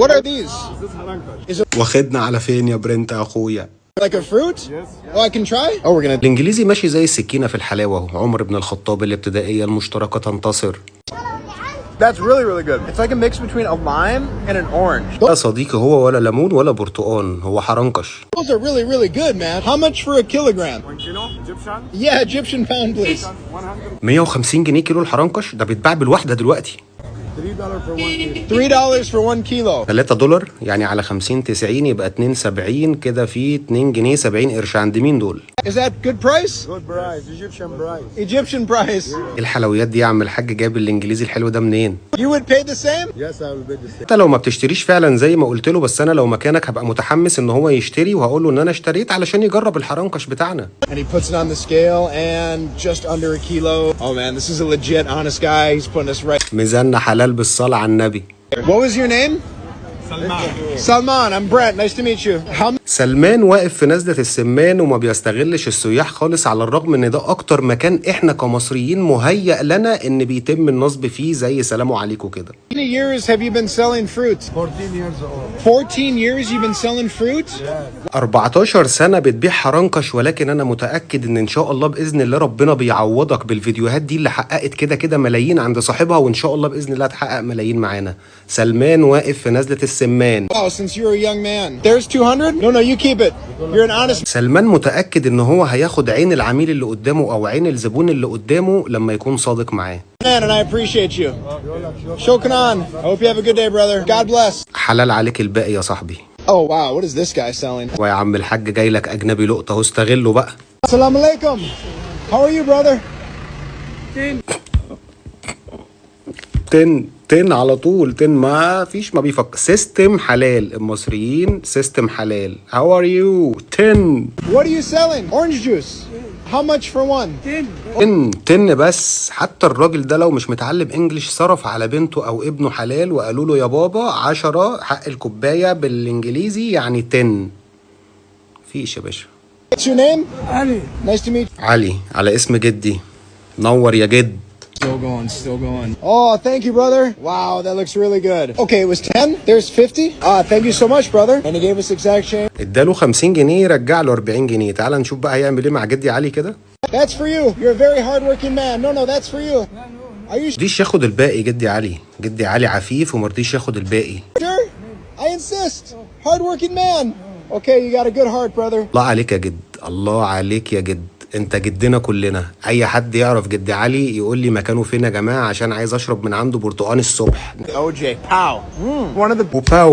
What are these? Is it واخدنا على فين يا برنت يا اخويا؟ like a fruit? Oh, I can try? Oh, we're gonna... الانجليزي ماشي زي السكينه في الحلاوه اهو. عمر بن الخطاب الابتدائيه المشتركه تنتصر. That's really good. It's like a mix between a lime and an orange. لا صديقي، هو ولا ليمون ولا برتقان، هو حرنكش. Those are really good, man. How much for a kilogram? 1 kilo Egyptian. Yeah, Egyptian pound, please. 100. 150 جنيه كيلو الحرنكش، ده بيتباع بالواحده دلوقتي. $3 for 1 kilo. $3 for 1 kilo. 3 دولار يعني على 50 90 يبقى 72 كده، في 2 جنيه 70 قرش. عند مين دول؟ Is that good price? Good price, Egyptian price. Egyptian price. الحلويات دي يا عم الحاج جايب الانجليزي الحلو ده منين؟ You would pay the same? Yes, I will bid the same. انت لو ما بتشتريش فعلا زي ما قلت له، بس انا لو مكانك هبقى متحمس ان هو يشتري، وهقول له ان انا اشتريت علشان يجرب الحرنكش بتاعنا. And he puts it on the scale and just under a kilo. Oh man, this is a legit honest guy. He's putting us right. ميزاننا حلال بالصلاة على النبي. What was your name? Salman. I'm Brent. Nice to meet you. How سلمان واقف في نزلة السمان وما بيستغلش السياح خالص، على الرغم ان ده اكتر مكان احنا كمصريين مهيأ لنا ان بيتم النصب فيه، زي سلام عليكم كده. many years have you been selling fruit? 14 years old. 14 years you've been selling fruit? 14 سنة بتبيع حرنكش، ولكن انا متأكد ان شاء الله بإذن الله ربنا بيعوضك بالفيديوهات دي اللي حققت كده ملايين عند صاحبها، وان شاء الله بإذن الله تحقق ملايين معانا. سلمان واقف في نزلة السمان. Oh, since you're a young man. There's 200? No, you keep it. You're an honest سلمان متأكد ان هو هياخد عين العميل اللي قدامه او عين الزبون اللي قدامه لما يكون صادق معاه. man and I appreciate you. Shukran. I hope you have a good day, brother. God bless. حلال عليك الباقي يا صاحبي. Oh wow, what is this guy selling? ويا عم الحاج جاي لك اجنبي لقطة اهو، استغله بقى. Assalamu alaikum. How are you, brother? تن على طول، ما فيش، ما بيفكر. سيستم حلال، المصريين سيستم حلال. How are you? 10. What are you selling? Orange juice. How much for one? 10 بس. حتى الراجل ده لو مش متعلم انجليش صرف على بنته او ابنه حلال، وقالوا له يا بابا 10 حق الكوباية بالانجليزي يعني 10. فيش يا باشا. What's your name? Ali. Nice to meet you. علي، على اسم جدي. نور يا جد. Still going. Oh, thank you, brother. Wow, that looks really good. Okay, it was 10. There's 50. Thank you so much, brother. And he gave us exact change. اداله 50 جنيه رجع له 40 جنيه. تعال نشوف بقى هيعمل ايه مع جدي علي كده. That's for you. You're a very hardworking man. No, that's for you. Are you مرضيش ياخد الباقي جدي علي. جدي علي عفيف ومرضيش ياخد الباقي. sure? I insist. Hardworking man. Okay, you got a good heart, brother. الله عليك يا جد، الله عليك يا جد، انت جدنا كلنا. اي حد يعرف جدي علي يقول لي مكانه فين يا جماعه، عشان عايز اشرب من عنده برتقان الصبح. OJ. Pow. One of the وباو